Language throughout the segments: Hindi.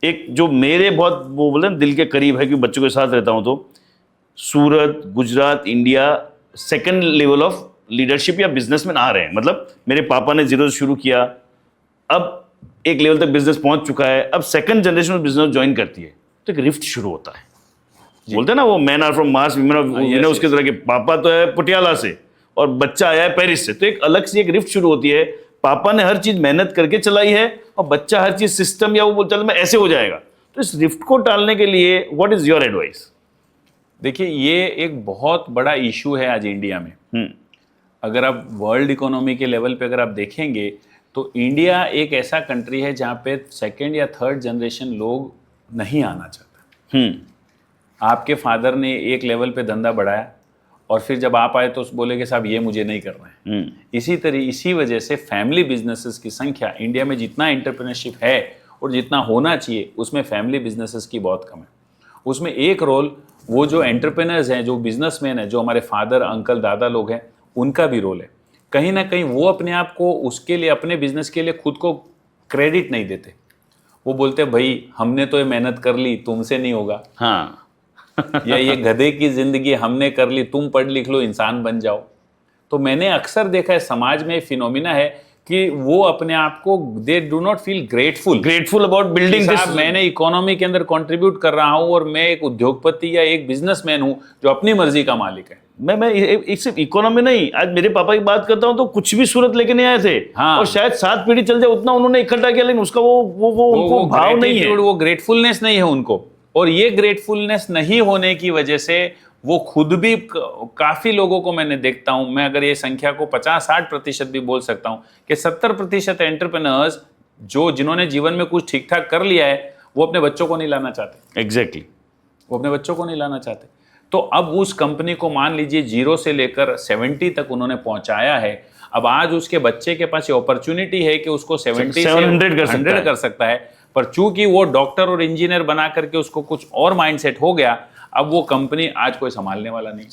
एक जो मेरे बहुत वो बोले ना दिल के करीब है कि बच्चों के साथ रहता हूँ, तो Surat, Gujarat, India second level of leadership या बिजनेसमैन आ रहे हैं। मतलब मेरे पापा ने जीरो से शुरू किया, अब एक लेवल तक बिजनेस पहुंच चुका है, अब सेकंड जनरेशन बिजनेस ज्वाइन करती है, तो एक रिफ्ट शुरू होता है। बोलते हैं ना वो men are from Mars, women of Venus, उसके तरह के पापा तो है पटियाला से और बच्चा आया है पेरिस से, तो एक अलग सी एक रिफ्ट शुरू होती है। पापा ने हर चीज मेहनत करके चलाई है और बच्चा हर चीज सिस्टम या वो बोलता है मैं ऐसे हो जाएगा। तो इस रिफ्ट को टालने के लिए व्हाट इज योर एडवाइस? देखिए, ये एक बहुत बड़ा इशू है आज इंडिया में। अगर आप वर्ल्ड इकोनॉमी के लेवल पे अगर आप देखेंगे तो इंडिया एक ऐसा कंट्री है जहाँ पे सेकंड या थर्ड जनरेशन लोग नहीं आना चाहता। आपके फादर ने एक लेवल पे धंधा बढ़ाया और फिर जब आप आए तो बोले कि साहब ये मुझे नहीं करना है। इसी वजह से फैमिली बिजनेसेस की संख्या इंडिया में जितना एंटरप्रेन्योरशिप है और जितना होना चाहिए उसमें फैमिली बिजनेसेस की बहुत कम है। उसमें एक रोल वो जो एंटरप्रेन्योर्स हैं, जो बिजनेसमैन हैं, जो हमारे फादर, अंकल, दादा लोग हैं, उनका भी रोल है। कहीं ना कहीं वो अपने आप को उसके लिए, अपने बिजनेस के लिए खुद को क्रेडिट नहीं देते। वो बोलते भाई हमने तो ये मेहनत कर ली, तुमसे नहीं होगा। हाँ या ये गधे की जिंदगी हमने कर ली, तुम पढ़ लिख लो, इंसान बन जाओ। तो मैंने अक्सर देखा है समाज में फिनोमिना है कि वो अपने आप को they do not feel grateful about building this. मैंने इकोनॉमी के अंदर कंट्रीब्यूट कर रहा हूं और मैं एक उद्योगपति या एक बिजनेसमैन हूं जो अपनी मर्जी का मालिक है। मैं सिर्फ इकोनॉमी नहीं, आज मेरे पापा की बात करता हूं तो कुछ भी सूरत लेके नहीं आए थे। हाँ। और शायद 7 पीढ़ी चल जाए उतना उन्होंने इकट्ठा किया, लेकिन उसका वो उनको भाव नहीं है, वो ग्रेटफुलनेस नहीं है उनको। और ये ग्रेटफुलनेस नहीं होने की वजह से वो खुद भी, काफी लोगों को मैंने देखता हूं, मैं अगर ये संख्या को 50-60% भी बोल सकता हूं कि 70% एंटरप्रेन्योर्स जिन्होंने जीवन में कुछ ठीक ठाक कर लिया है वो अपने बच्चों को नहीं लाना चाहते। एग्जैक्टली वो अपने बच्चों को नहीं लाना चाहते। तो अब उस कंपनी को मान लीजिए 0 से लेकर 70 तक उन्होंने पहुंचाया है। अब आज उसके बच्चे के पास ये अपॉर्चुनिटी है कि उसको 70 से 100 कर सकता है, पर चूंकि वो डॉक्टर और इंजीनियर बना करके उसको कुछ और माइंडसेट हो गया, अब वो कंपनी आज कोई संभालने वाला नहीं।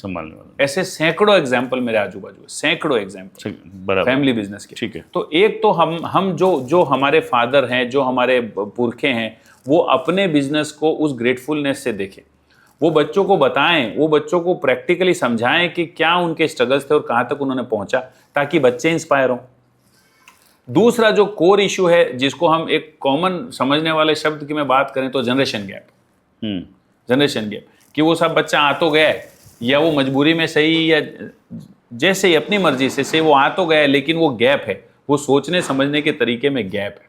ऐसे सैकड़ों एग्जाम्पल मेरे आजू बाजू, सैकड़ों एग्जाम्पल फैमिली बिजनेस के। ठीक है। तो एक तो हम जो हमारे फादर हैं, जो हमारे पुरखे हैं, वो अपने बिजनेस को उस ग्रेटफुलनेस से देखें, वो बच्चों को बताएं, वो बच्चों को प्रैक्टिकली समझाएं कि क्या उनके स्ट्रगल्स थे और कहाँ तक उन्होंने पहुंचा, ताकि बच्चे इंस्पायर हों। दूसरा जो कोर इशू है, जिसको हम एक कॉमन समझने वाले शब्द की मैं बात करें तो जनरेशन गैप, कि वो सब बच्चा आ तो गया है, या वो मजबूरी में सही या जैसे ही अपनी मर्जी से वो आ तो गया है, लेकिन वो गैप है, वो सोचने समझने के तरीके में गैप है।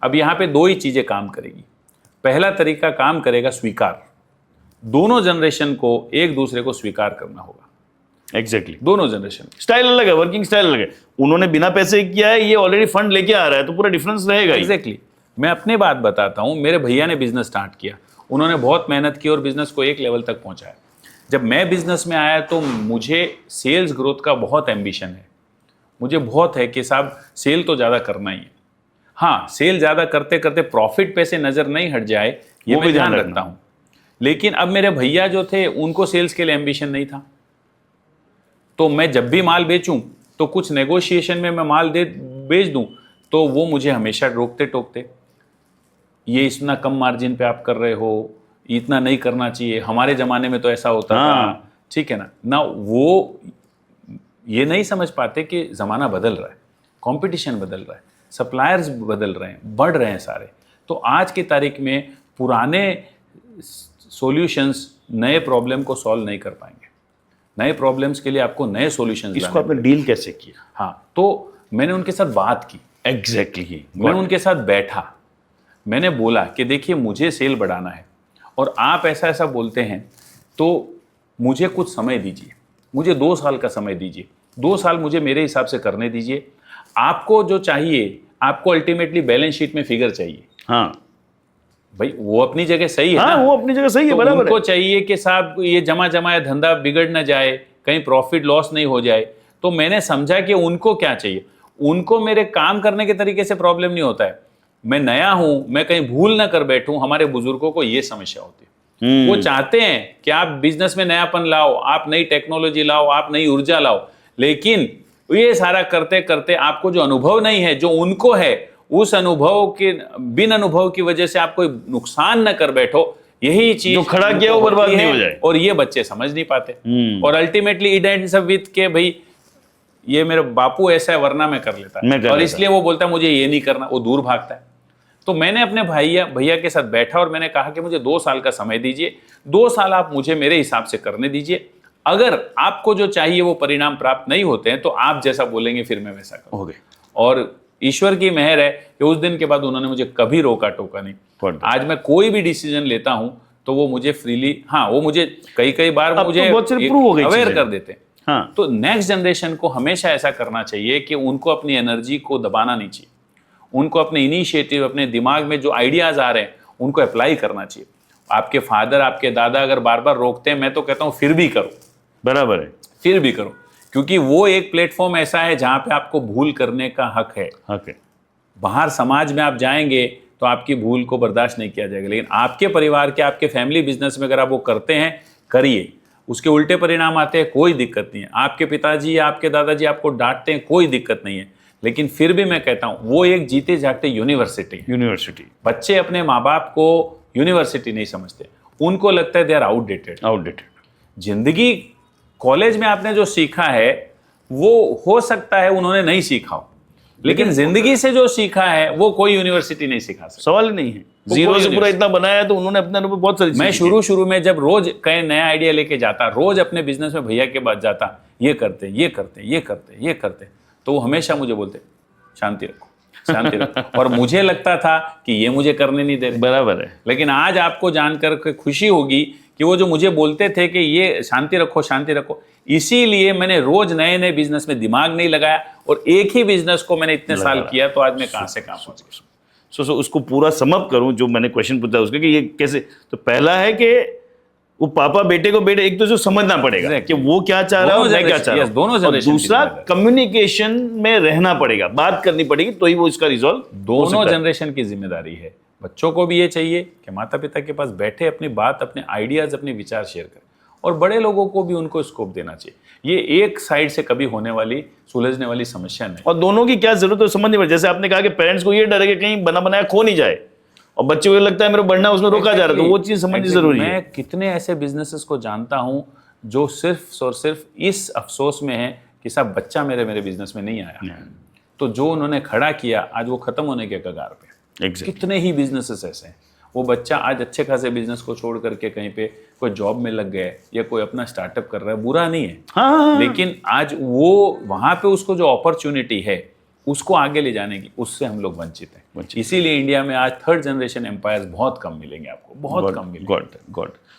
अब यहाँ पे 2 ही चीजें काम करेगी। पहला तरीका काम करेगा स्वीकार। दोनों जनरेशन को एक दूसरे को स्वीकार करना होगा। एग्जैक्टली। दोनों जनरेशन स्टाइल अलग है, वर्किंग स्टाइल अलग है। उन्होंने बिना पैसे किया है, ये ऑलरेडी फंड लेके आ रहा है, तो पूरा डिफरेंस रहेगा। एग्जैक्टली। मैं अपनी बात बताता हूँ, मेरे भैया ने बिजनेस स्टार्ट किया, उन्होंने बहुत मेहनत की और बिजनेस को एक लेवल तक पहुंचाया। जब मैं बिजनेस में आया तो मुझे सेल्स ग्रोथ का बहुत एम्बिशन है, मुझे बहुत है कि साहब सेल तो ज़्यादा करना ही है। हाँ, सेल ज़्यादा करते करते प्रॉफिट पे से नज़र नहीं हट जाए, ये मैं ध्यान रखता हूँ। लेकिन अब मेरे भैया जो थे उनको सेल्स के लिए एम्बिशन नहीं था, तो मैं जब भी माल बेचूं तो कुछ नेगोशिएशन में मैं माल बेच दूं तो वो मुझे हमेशा रोकते टोकते, ये इतना कम मार्जिन पे आप कर रहे हो, इतना नहीं करना चाहिए, हमारे ज़माने में तो ऐसा होता था। ठीक है ना, वो ये नहीं समझ पाते कि ज़माना बदल रहा है, कंपटीशन बदल रहा है, सप्लायर्स बदल रहे हैं, बढ़ रहे हैं सारे। तो आज की तारीख में पुराने सॉल्यूशंस नए प्रॉब्लम को सॉल्व नहीं कर पाएंगे। नए प्रॉब्लम्स के लिए आपको नए सॉल्यूशंस। इसको आपने डील कैसे किया? हाँ, तो मैंने उनके साथ बात की। एग्जैक्टली। मैं उनके साथ बैठा, मैंने बोला कि देखिए मुझे सेल बढ़ाना है और आप ऐसा ऐसा बोलते हैं, तो मुझे कुछ समय दीजिए, मुझे 2 साल का समय दीजिए, 2 साल मुझे मेरे हिसाब से करने दीजिए। आपको जो चाहिए, आपको अल्टीमेटली बैलेंस शीट में फिगर चाहिए। हाँ भाई, वो अपनी जगह सही है। हाँ, ना, वो अपनी जगह सही है, तो बराबर उनको है। चाहिए कि साहब ये जमा जमाया धंधा बिगड़ ना जाए, कहीं प्रॉफिट लॉस नहीं हो जाए। तो मैंने समझा कि उनको क्या चाहिए। उनको मेरे काम करने के तरीके से प्रॉब्लम नहीं होता है, मैं नया हूं, मैं कहीं भूल ना कर बैठूं। हमारे बुजुर्गों को ये समस्या होती है, वो चाहते हैं कि आप बिजनेस में नयापन लाओ, आप नई टेक्नोलॉजी लाओ, आप नई ऊर्जा लाओ, लेकिन ये सारा करते करते आपको जो अनुभव नहीं है, जो उनको है, उस अनुभव के बिन अनुभव की वजह से आप कोई नुकसान न कर बैठो, यही चीज जो खड़ा किया वो बर्बाद नहीं हो जाए। और ये बच्चे समझ नहीं पाते, और ultimately it ends up with के भाई ये मेरा बापू ऐसा है वरना मैं कर लेता, और इसलिए वो बोलता है मुझे ये नहीं करना, वो दूर भागता है। तो मैंने अपने भैया के साथ बैठा और मैंने कहा कि मुझे 2 साल का समय दीजिए, 2 साल आप मुझे मेरे हिसाब से करने दीजिए, अगर आपको जो चाहिए वो परिणाम प्राप्त नहीं होते हैं तो आप जैसा बोलेंगे फिर मैं वैसा करूँ। हो गए। और ईश्वर की मेहर है कि उस दिन के बाद उन्होंने मुझे कभी रोका टोका नहीं। आज मैं कोई भी डिसीजन लेता हूं तो वो मुझे फ्रीली, हाँ वो मुझे कई बार मुझे अवेयर कर देते हैं। हाँ। तो नेक्स्ट जनरेशन को हमेशा ऐसा करना चाहिए कि उनको अपनी एनर्जी को दबाना नहीं चाहिए, उनको अपने इनिशिएटिव, अपने दिमाग में जो आइडियाज आ रहे हैं उनको अप्लाई करना चाहिए। आपके फादर, आपके दादा अगर बार बार रोकते हैं, मैं तो कहता हूँ फिर भी करो, बराबर है, फिर भी करो, क्योंकि वो एक प्लेटफॉर्म ऐसा है जहां पे आपको भूल करने का हक है। बाहर समाज में आप जाएंगे तो आपकी भूल को बर्दाश्त नहीं किया जाएगा, लेकिन आपके परिवार के, आपके फैमिली बिजनेस में अगर आप वो करते हैं, करिए, उसके उल्टे परिणाम आते हैं, कोई दिक्कत नहीं है। आपके पिताजी या आपके दादाजी आपको डांटते हैं, कोई दिक्कत नहीं है, लेकिन फिर भी मैं कहता हूं वो एक जीते जागते यूनिवर्सिटी। बच्चे अपने माँ बाप को यूनिवर्सिटी नहीं समझते, उनको लगता है दे आर आउटडेटेड। जिंदगी, कॉलेज में आपने जो सीखा है वो हो सकता है उन्होंने नहीं सीखा हो, लेकिन जिंदगी से जो सीखा है वो कोई यूनिवर्सिटी नहीं सिखा सकती। सवाल ही नहीं है, जीरो से पूरा इतना बनाया है तो उन्होंने अपने अनुभव बहुत सारी। मैं शुरू में जब रोज कहीं नया आइडिया लेके जाता, रोज अपने बिजनेस में भैया के पास जाता, ये करते, तो वो हमेशा मुझे बोलते शांति रखो और मुझे लगता था कि ये मुझे करने नहीं दे रहे। बराबर है। लेकिन आज आपको जानकर खुशी होगी कि वो जो मुझे बोलते थे कि ये शांति रखो, इसीलिए मैंने रोज नए बिजनेस में दिमाग नहीं लगाया, और एक ही बिजनेस को मैंने इतने साल किया, तो आज मैं कहां से कहां पहुंच गया। सो उसको पूरा समअप करूं, जो मैंने क्वेश्चन पूछा उसका कि ये कैसे, तो पहला है कि वो पापा बेटे को एक तो जो समझना पड़ेगा कि वो क्या चाह रहा है और मैं क्या चाह रहा हूं, दोनों जनरेशन। दूसरा कम्युनिकेशन में रहना पड़ेगा, बात करनी पड़ेगी, तो ही वो इसका रिजॉल्व। दोनों जनरेशन की जिम्मेदारी है। बच्चों को भी ये चाहिए कि माता पिता के पास बैठे अपनी बात, अपने आइडियाज, अपने विचार शेयर करें, और बड़े लोगों को भी उनको स्कोप देना चाहिए। ये एक साइड से कभी होने वाली, सुलझने वाली समस्या नहीं। और दोनों की क्या जरूरत है समझनी पड़े। जैसे आपने कहा कि पेरेंट्स को ये डर है कि कहीं बना बनाया खो नहीं जाए, और बच्चे को लगता है मेरे बढ़ना उसमें रोका जा रहा है, तो वो चीज समझनी जरूरी है। मैं कितने ऐसे बिजनेसेस को जानता हूं जो सिर्फ और सिर्फ इस अफसोस में है कि साहब बच्चा मेरे बिजनेस में नहीं आया, तो जो उन्होंने खड़ा किया आज वो खत्म होने के कगार पे। कितने ही बिजनेसेस ऐसे हैं, वो बच्चा आज अच्छे खासे बिजनेस को छोड़ करके कहीं पे कोई जॉब में लग गए या कोई अपना स्टार्टअप कर रहा है, बुरा नहीं है। हाँ। लेकिन आज वो वहां पे उसको जो अपॉर्चुनिटी है उसको आगे ले जाने की, उससे हम लोग वंचित हैं। इसीलिए इंडिया में आज 3rd जनरेशन एम्पायर्स बहुत कम मिलेंगे आपको, बहुत कम मिलेंगे। गॉड